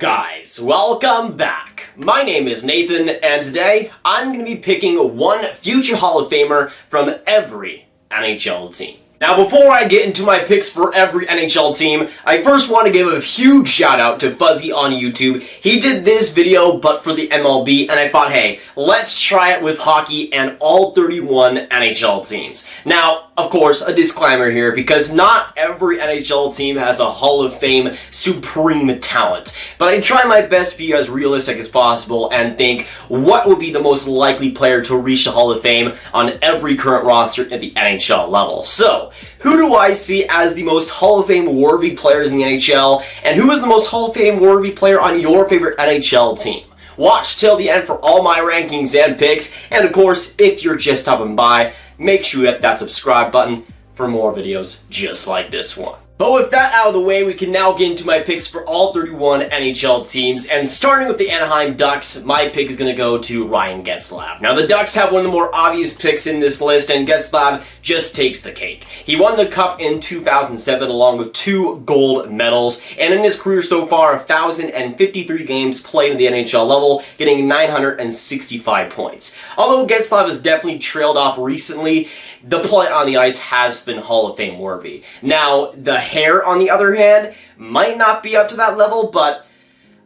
guys, welcome back. My name is Nathan, and today I'm going to be picking one future Hall of Famer from every NHL team. Now, before I get into my picks for every NHL team, I first want to give a huge shout out to Fuzzy on YouTube. He did this video, but for the MLB, and I thought, hey, let's try it with hockey and all 31 NHL teams. Now, of course, a disclaimer here, because not every NHL team has a Hall of Fame supreme talent. But I try my best to be as realistic as possible and think what would be the most likely player to reach the Hall of Fame on every current roster at the NHL level. So, who do I see as the most Hall of Fame worthy players in the NHL, and who is the most Hall of Fame worthy player on your favorite NHL team? Watch till the end for all my rankings and picks, and of course, if you're just stopping by, make sure you hit that subscribe button for more videos just like this one. But with that out of the way, we can now get into my picks for all 31 NHL teams, and starting with the Anaheim Ducks, my pick is going to go to Ryan Getzlaf. Now, the Ducks have one of the more obvious picks in this list, and Getzlaf just takes the cake. He won the Cup in 2007 along with 2 gold medals, and in his career so far, 1,053 games played at the NHL level, getting 965 points. Although Getzlaf has definitely trailed off recently, the play on the ice has been Hall of Fame worthy. Now, the hair, on the other hand, might not be up to that level, but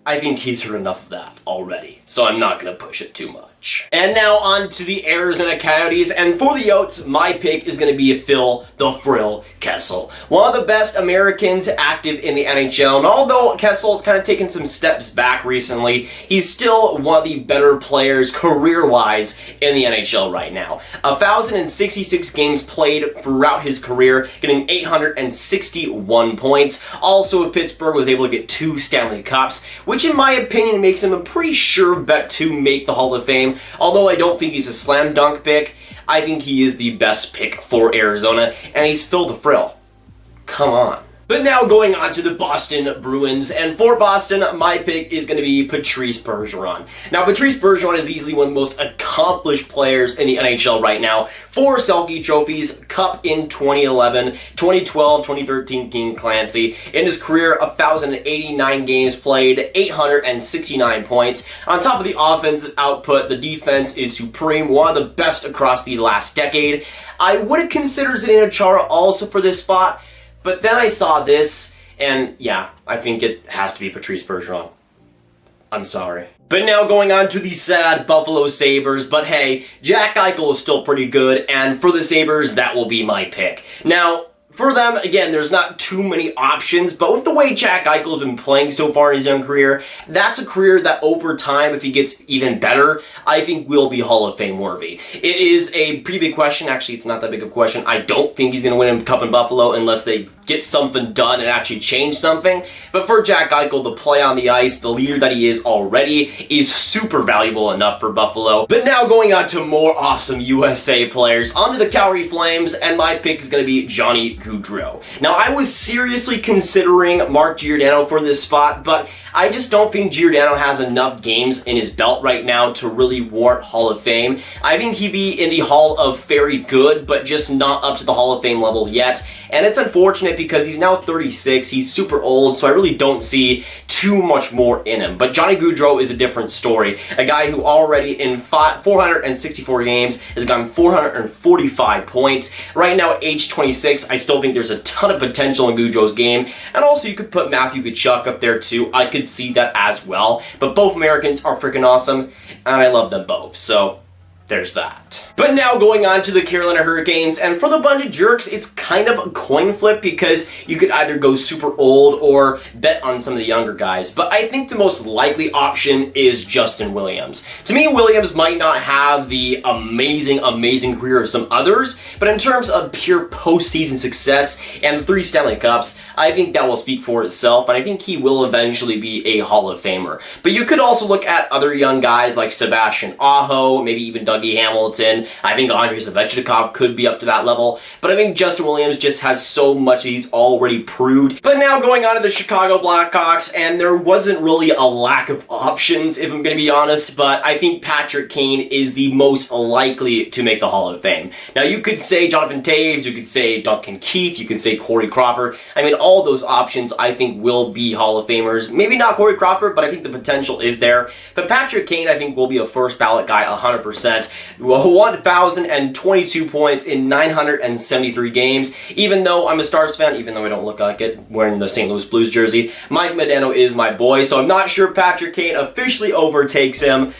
I think he's heard enough of that already, so I'm not going to push it too much. And now on to the Arizona Coyotes, and for the Yotes, my pick is going to be Phil the Thrill Kessel. One of the best Americans active in the NHL, and although Kessel's kind of taken some steps back recently, he's still one of the better players career-wise in the NHL right now. 1,066 games played throughout his career, getting 861 points. Also, Pittsburgh was able to get 2 Stanley Cups, which in my opinion makes him a pretty sure bet to make the Hall of Fame. Although I don't think he's a slam dunk pick, I think he is the best pick for Arizona, and he's Phil the Thrill. Come on. But now going on to the Boston Bruins, and for Boston, my pick is going to be Patrice Bergeron. Now, Patrice Bergeron is easily one of the most accomplished players in the NHL right now. 4 Selke trophies, Cup in 2011, 2012, 2013 King Clancy. In his career, 1,089 games played, 869 points. On top of the offensive output, the defense is supreme, one of the best across the last decade. I would have considered Zdeno Chara also for this spot, but then I saw this, and yeah, I think it has to be Patrice Bergeron. I'm sorry. But now going on to the sad Buffalo Sabres, but hey, Jack Eichel is still pretty good, and for the Sabres, that will be my pick. Now, for them, again, there's not too many options, but with the way Jack Eichel has been playing so far in his young career, that's a career that over time, if he gets even better, I think will be Hall of Fame worthy. It is a pretty big question. Actually, it's not that big of a question. I don't think he's going to win a Cup in Buffalo unless they get something done and actually change something. But for Jack Eichel, the play on the ice, the leader that he is already, is super valuable enough for Buffalo. But now going on to more awesome USA players, onto the Calgary Flames, and my pick is going to be Johnny Gaudreau. Now, I was seriously considering Marc Giordano for this spot, but I just don't think Giordano has enough games in his belt right now to really warrant Hall of Fame. I think he'd be in the Hall of Very Good, but just not up to the Hall of Fame level yet. And it's unfortunate because he's now 36, he's super old, so I really don't see too much more in him. But Johnny Gaudreau is a different story. A guy who already in 464 games has gotten 445 points. Right now at age 26, I still think there's a ton of potential in Gaudreau's game. And also you could put Mathew Barzal up there too. I could see that as well. But both Americans are freaking awesome, and I love them both. So there's that. But now going on to the Carolina Hurricanes, and for the bunch of jerks, it's kind of a coin flip because you could either go super old or bet on some of the younger guys. But I think the most likely option is Justin Williams. To me, Williams might not have the amazing career of some others, but in terms of pure postseason success and the 3 Stanley Cups, I think that will speak for itself, and I think he will eventually be a Hall of Famer. But you could also look at other young guys like Sebastian Aho, maybe even Dougie Hamilton. I think Andrei Svechnikov could be up to that level. But I think Justin Williams just has so much that he's already proved. But now going on to the Chicago Blackhawks, and there wasn't really a lack of options, if I'm going to be honest, but I think Patrick Kane is the most likely to make the Hall of Fame. Now, you could say Jonathan Toews, you could say Duncan Keith, you could say Corey Crawford. I mean, all those options I think will be Hall of Famers. Maybe not Corey Crawford, but I think the potential is there. But Patrick Kane, I think, will be a first ballot guy 100%. 1,022 points in 973 games. Even though I'm a Stars fan, even though I don't look like it wearing the St. Louis Blues jersey, Mike Modano is my boy, so I'm not sure Patrick Kane officially overtakes him,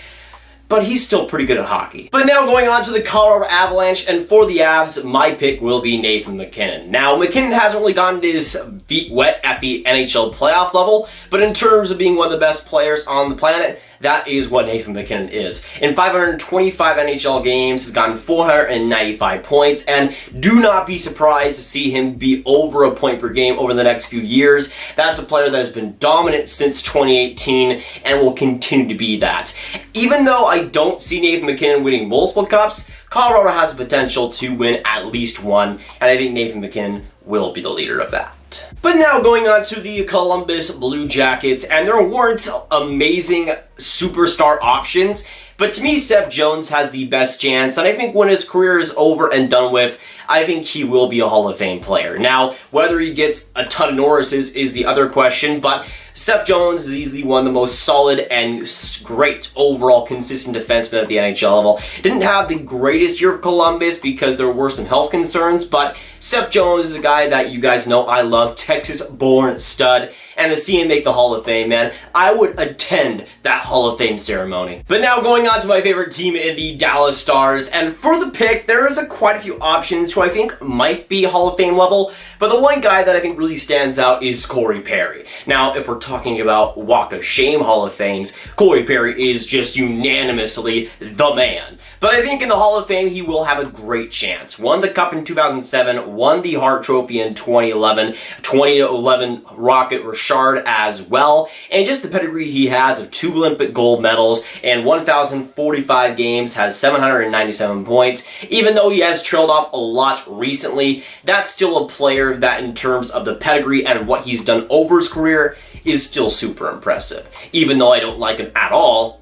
but he's still pretty good at hockey. But now going on to the Colorado Avalanche, and for the Avs, my pick will be Nathan MacKinnon. Now, MacKinnon hasn't really gotten his feet wet at the NHL playoff level, but in terms of being one of the best players on the planet, that is what Nathan MacKinnon is. In 525 NHL games, he's gotten 495 points, and do not be surprised to see him be over a point per game over the next few years. That's a player that has been dominant since 2018 and will continue to be that. Even though I don't see Nathan MacKinnon winning multiple cups, Colorado has the potential to win at least one, and I think Nathan MacKinnon will be the leader of that. But now going on to the Columbus Blue Jackets, and there weren't amazing superstar options, but to me, Seth Jones has the best chance, and I think when his career is over and done with, I think he will be a Hall of Fame player. Now, whether he gets a ton of Norrises is the other question, but Seth Jones is easily one of the most solid and great overall consistent defensemen at the NHL level. Didn't have the greatest year of Columbus because there were some health concerns, but Seth Jones is a guy that you guys know I love, Texas-born stud, and to see him make the Hall of Fame, man, I would attend that Hall of Fame ceremony. But now going on to my favorite team in the Dallas Stars, and for the pick, there is quite a few options who I think might be Hall of Fame level, but the one guy that I think really stands out is Corey Perry. Now, if we're talking about Walk of Shame Hall of Fames, Corey Perry is just unanimously the man. But I think in the Hall of Fame, he will have a great chance. Won the Cup in 2007, won the Hart Trophy in 2011, 2011 Rocket Richard as well, and just the pedigree he has of 2 Olympic gold medals and 1,045 games, has 797 points. Even though he has trailed off a lot recently, that's still a player that in terms of the pedigree and what he's done over his career is still super impressive. Even though I don't like him at all,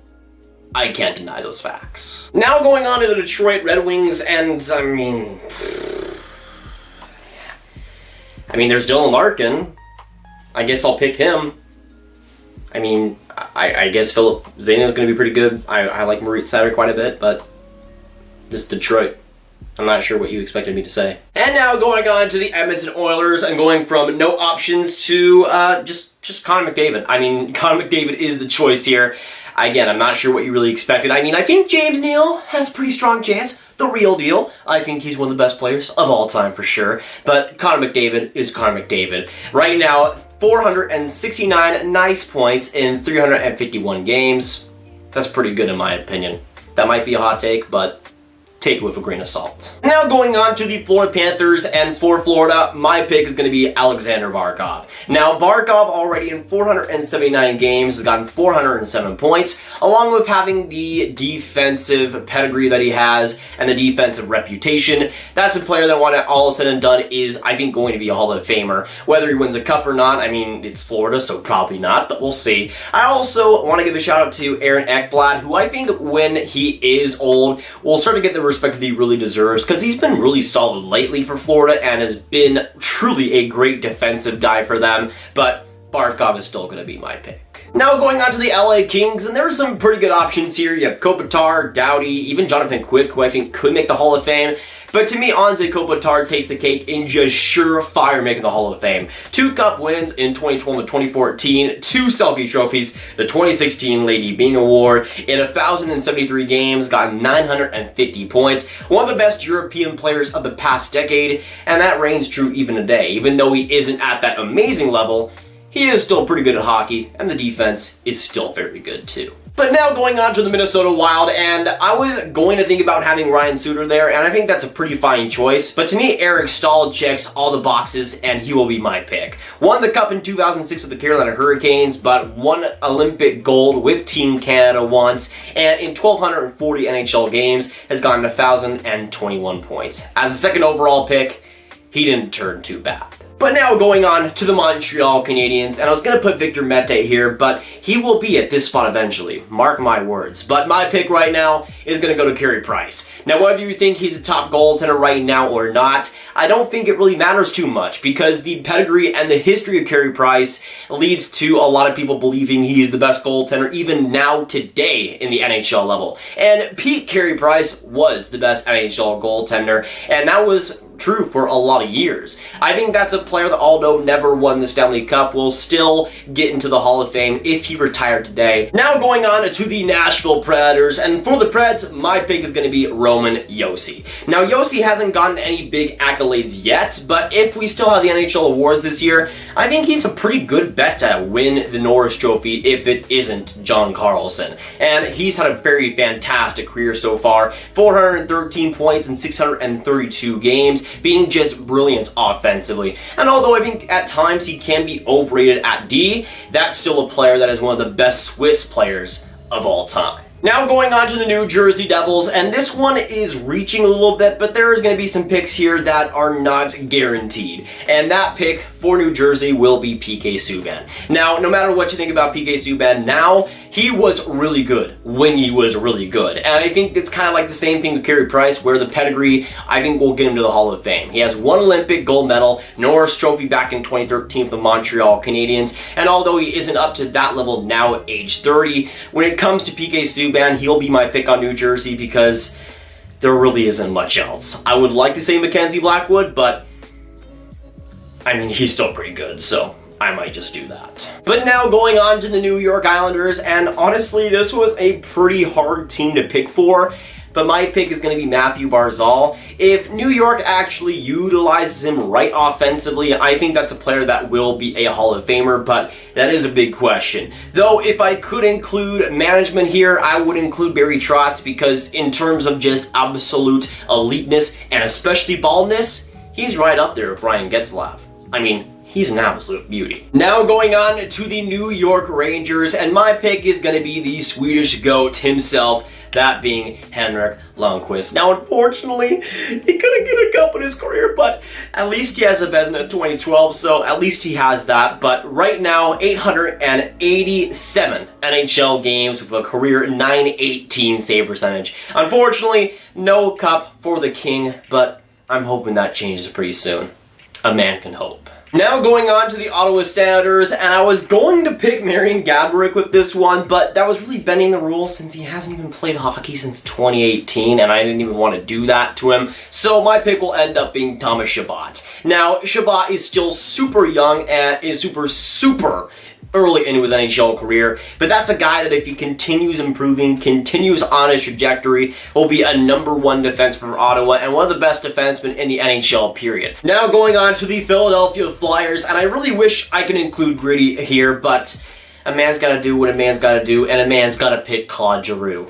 I can't deny those facts. Now going on to the Detroit Red Wings, and I mean, there's Dylan Larkin. I guess I'll pick him. I mean, I guess Philip Zadina's going to be pretty good. I like Moritz Seider quite a bit, but this is Detroit. I'm not sure what you expected me to say. And now going on to the Edmonton Oilers and going from no options to just Connor McDavid. I mean, Connor McDavid is the choice here. Again, I'm not sure what you really expected. I mean, I think James Neal has a pretty strong chance. The real deal. I think he's one of the best players of all time for sure. But Connor McDavid is Connor McDavid. Right now, 469 nice points in 351 games. That's pretty good in my opinion. That might be a hot take, but take it with a grain of salt. Now going on to the Florida Panthers, and for Florida, my pick is going to be Alexander Barkov. Now, Barkov already in 479 games has gotten 407 points, along with having the defensive pedigree that he has and the defensive reputation. That's a player that when all is said and done is, I think, going to be a Hall of Famer. Whether he wins a cup or not, I mean, it's Florida, so probably not, but we'll see. I also want to give a shout out to Aaron Ekblad, who I think when he is old, will start to get the respect that he really deserves, because he's been really solid lately for Florida and has been truly a great defensive guy for them, but Barkov is still going to be my pick. Now going on to the LA Kings, and there are some pretty good options here. You have Kopitar, Doughty, even Jonathan Quick, who I think could make the Hall of Fame. But to me, Anze Kopitar takes the cake in just surefire making the Hall of Fame. 2 cup wins in 2012 and 2014, 2 Selke trophies, the 2016 Lady Byng Award, in 1,073 games, got 950 points, one of the best European players of the past decade, and that reigns true even today. Even though he isn't at that amazing level, he is still pretty good at hockey, and the defense is still very good too. But now going on to the Minnesota Wild, and I was going to think about having Ryan Suter there, and I think that's a pretty fine choice. But to me, Eric Staal checks all the boxes, and he will be my pick. Won the Cup in 2006 with the Carolina Hurricanes, but won Olympic gold with Team Canada once, and in 1,240 NHL games has gotten 1,021 points. As a second overall pick, he didn't turn too bad. But now going on to the Montreal Canadiens, and I was going to put Victor Mete here, but he will be at this spot eventually. Mark my words. But my pick right now is going to go to Carey Price. Now, whether you think he's a top goaltender right now or not, I don't think it really matters too much, because the pedigree and the history of Carey Price leads to a lot of people believing he's the best goaltender even now today in the NHL level. And Pete Carey Price was the best NHL goaltender, and that was true for a lot of years. I think that's a player that, although never won the Stanley Cup, will still get into the Hall of Fame if he retired today. Now going on to the Nashville Predators, and for the Preds, my pick is going to be Roman Josi. Now Josi hasn't gotten any big accolades yet, but if we still have the NHL awards this year, I think he's a pretty good bet to win the Norris Trophy if it isn't John Carlson. And he's had a very fantastic career so far. 413 points in 632 games, being just brilliant offensively. And although I think at times he can be overrated at D, that's still a player that is one of the best Swiss players of all time. Now going on to the New Jersey Devils, and this one is reaching a little bit, but there is going to be some picks here that are not guaranteed. And that pick for New Jersey will be PK Subban. Now, no matter what you think about PK Subban now, he was really good when he was really good. And I think it's kind of like the same thing with Carey Price, where the pedigree, I think, will get him to the Hall of Fame. He has one Olympic gold medal, Norris Trophy back in 2013 for the Montreal Canadiens, and although he isn't up to that level now at age 30, when it comes to PK Subban, he'll be my pick on New Jersey because there really isn't much else. I would like to say Mackenzie Blackwood, but I mean, he's still pretty good, so I might just do that. But now going on to the New York Islanders, and honestly, this was a pretty hard team to pick for, but my pick is going to be Mathew Barzal. If New York actually utilizes him right offensively, I think that's a player that will be a Hall of Famer, but that is a big question. Though, if I could include management here, I would include Barry Trotz, because in terms of just absolute eliteness, and especially baldness, he's right up there with Ryan Getzlaf. I mean, he's an absolute beauty. Now going on to the New York Rangers, and my pick is going to be the Swedish GOAT himself, that being Henrik Lundqvist. Now, unfortunately, he couldn't get a cup in his career, but at least he has a Vezina 2012, so at least he has that. But right now, 887 NHL games with a career .918 save percentage. Unfortunately, no cup for the King, but I'm hoping that changes pretty soon. A man can hope. Now going on to the Ottawa Senators, and I was going to pick Marian Gaborik with this one, but that was really bending the rules since he hasn't even played hockey since 2018, and I didn't even want to do that to him. So my pick will end up being Thomas Chabot. Now, Chabot is still super young and is super early into his NHL career, but that's a guy that if he continues improving, continues on his trajectory, will be a #1 defenseman for Ottawa and one of the best defensemen in the NHL period. Now going on to the Philadelphia Flyers, and I really wish I could include Gritty here, but a man's gotta do what a man's gotta do, and a man's gotta pick Claude Giroux.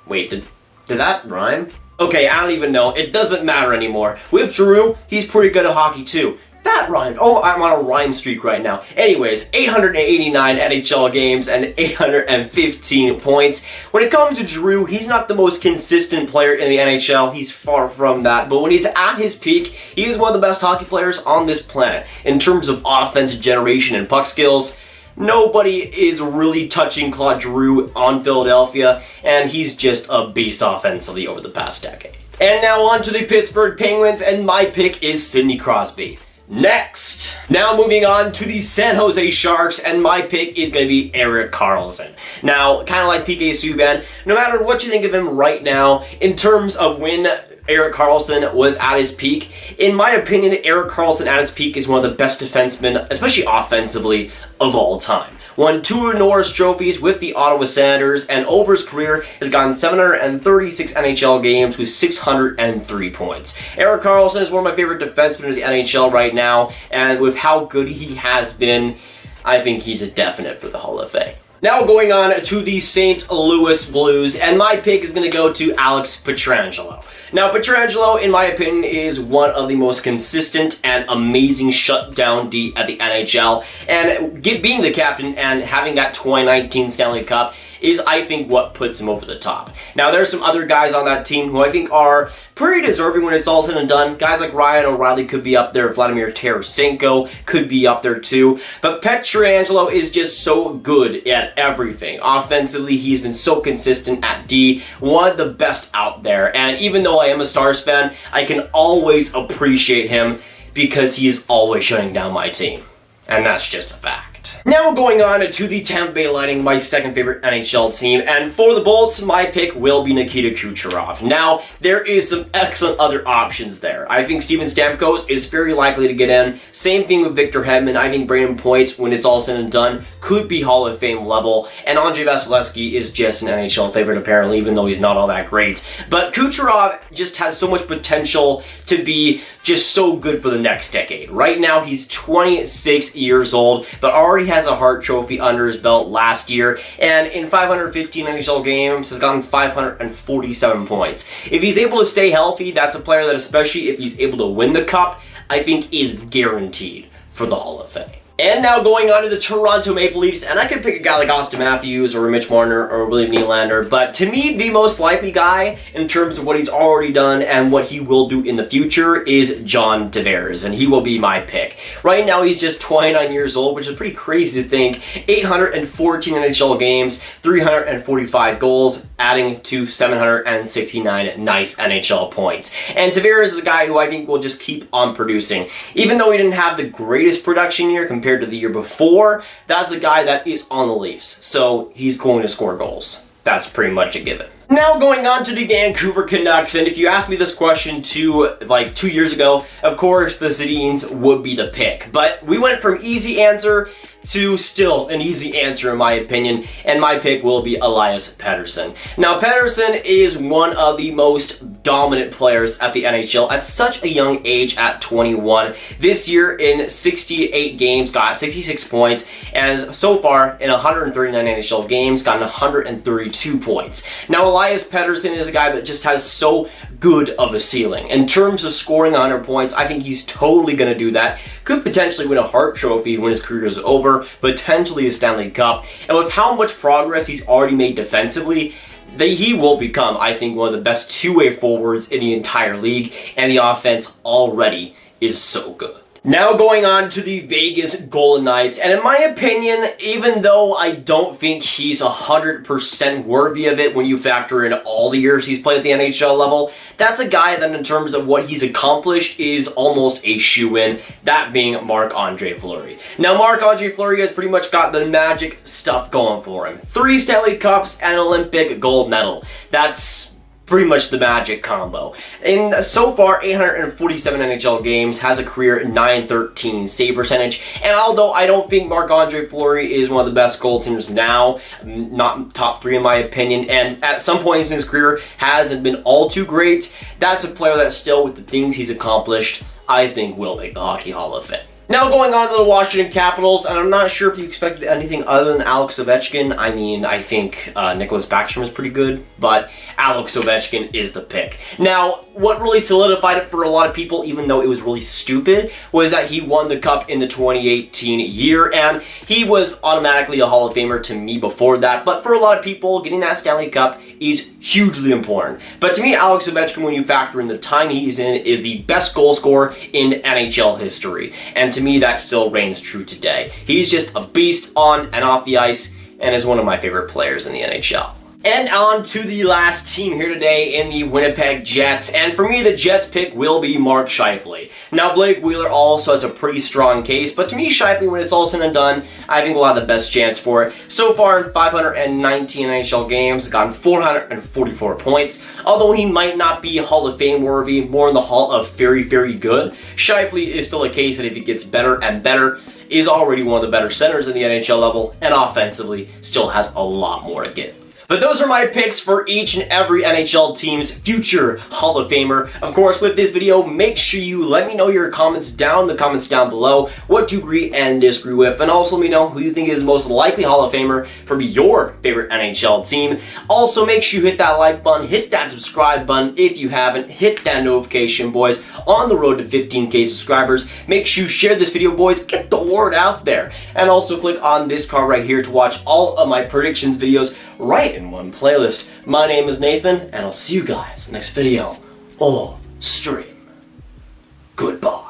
Wait, did that rhyme? Okay, I don't even know. It doesn't matter anymore. With Giroux, he's pretty good at hockey too. That rhymed. Oh, I'm on a rhyme streak right now. Anyways, 889 NHL games and 815 points. When it comes to Giroux, he's not the most consistent player in the NHL. He's far from that. But when he's at his peak, he is one of the best hockey players on this planet. In terms of offensive generation and puck skills, nobody is really touching Claude Giroux on Philadelphia, and he's just a beast offensively over the past decade. And now on to the Pittsburgh Penguins, and my pick is Sidney Crosby. Next! Now moving on to the San Jose Sharks, and my pick is going to be Erik Karlsson. Now, kind of like PK Subban, no matter what you think of him right now, in terms of when Erik Karlsson was at his peak, in my opinion, Erik Karlsson at his peak is one of the best defensemen, especially offensively, of all time. Won 2 Norris trophies with the Ottawa Senators, and over his career has gotten 736 NHL games with 603 points. Erik Karlsson is one of my favorite defensemen in the NHL right now, and with how good he has been, I think he's a definite for the Hall of Fame. Now going on to the St. Louis Blues, and my pick is going to go to Alex Pietrangelo. Now, Pietrangelo, in my opinion, is one of the most consistent and amazing shutdown D at the NHL, and being the captain and having that 2019 Stanley Cup is, I think, what puts him over the top. Now, there's some other guys on that team who I think are pretty deserving when it's all said and done. Guys like Ryan O'Reilly could be up there. Vladimir Tarasenko could be up there too. But Pietrangelo is just so good at everything. Offensively, he's been so consistent at D. One of the best out there. And even though I am a Stars fan, I can always appreciate him because he's always shutting down my team. And that's just a fact. Now going on to the Tampa Bay Lightning, my second favorite NHL team, and for the Bolts, my pick will be Nikita Kucherov. Now, there is some excellent other options there. I think Steven Stamkos is very likely to get in. Same thing with Victor Hedman. I think Brayden Point, when it's all said and done, could be Hall of Fame level, and Andrei Vasilevskiy is just an NHL favorite apparently, even though he's not all that great. But Kucherov just has so much potential to be just so good for the next decade. Right now, he's 26 years old, but already has a Hart Trophy under his belt last year, and in 515 NHL games has gotten 547 points. If he's able to stay healthy, that's a player that, especially if he's able to win the Cup, I think is guaranteed for the Hall of Fame. And now going on to the Toronto Maple Leafs, and I could pick a guy like Auston Matthews or Mitch Marner or William Nylander, but to me, the most likely guy in terms of what he's already done and what he will do in the future is John Tavares, and he will be my pick. Right now, he's just 29 years old, which is pretty crazy to think. 814 NHL games, 345 goals, adding to 769 nice NHL points. And Tavares is a guy who I think will just keep on producing. Even though he didn't have the greatest production year compared to the year before, that's a guy that is on the Leafs, so he's going to score goals. That's pretty much a given. Now going on to the Vancouver Canucks, and if you asked me this question like 2 years ago, of course the Sedins would be the pick. But we went from easy answer to still an easy answer in my opinion, and my pick will be Elias Pettersson. Now Pettersson is one of the most dominant players at the NHL at such a young age at 21. This year in 68 games got 66 points, and so far in 139 NHL games gotten 132 points. Now Elias Pettersson is a guy that just has so good of a ceiling. In terms of scoring 100 points, I think he's totally going to do that. Could potentially win a Hart Trophy when his career is over, potentially a Stanley Cup. And with how much progress he's already made defensively, he will become, I think, one of the best two-way forwards in the entire league, and the offense already is so good. Now going on to the Vegas Golden Knights, and in my opinion, even though I don't think he's 100% worthy of it when you factor in all the years he's played at the NHL level, that's a guy that in terms of what he's accomplished is almost a shoo-in, that being Marc-Andre Fleury. Now Marc-Andre Fleury has pretty much got the magic stuff going for him. 3 Stanley Cups and an Olympic gold medal. That's pretty much the magic combo. In so far 847 NHL games, has a career .913 save percentage, and although I don't think Marc-Andre Fleury is one of the best goaltenders now, not top 3 in my opinion, and at some points in his career hasn't been all too great, that's a player that still, with the things he's accomplished, I think will make the Hockey Hall of Fame. Now going on to the Washington Capitals, and I'm not sure if you expected anything other than Alex Ovechkin. I mean, I think Nicholas Backstrom is pretty good, but Alex Ovechkin is the pick. Now, what really solidified it for a lot of people, even though it was really stupid, was that he won the Cup in the 2018 year, and he was automatically a Hall of Famer to me before that, but for a lot of people, getting that Stanley Cup is hugely important. But to me, Alex Ovechkin, when you factor in the time he's in, is the best goal scorer in NHL history, and to me, that still reigns true today. He's just a beast on and off the ice, and is one of my favorite players in the NHL. And on to the last team here today in the Winnipeg Jets, and for me the Jets pick will be Mark Scheifele. Now Blake Wheeler also has a pretty strong case, but to me Scheifele, when it's all said and done, I think will have the best chance for it. So far in 519 NHL games, gotten 444 points. Although he might not be Hall of Fame worthy, more in the Hall of very, very good, Scheifele is still a case that if he gets better and better, is already one of the better centers in the NHL level, and offensively still has a lot more to give. But those are my picks for each and every NHL team's future Hall of Famer. Of course, with this video, make sure you let me know your comments down in the comments down below, what you agree and disagree with, and also let me know who you think is the most likely Hall of Famer from your favorite NHL team. Also, make sure you hit that like button, hit that subscribe button if you haven't, hit that notification, boys, on the road to 15K subscribers. Make sure you share this video, boys, get the word out there. And also click on this card right here to watch all of my predictions videos right in one playlist. My name is Nathan, and I'll see you guys next video or stream. Goodbye.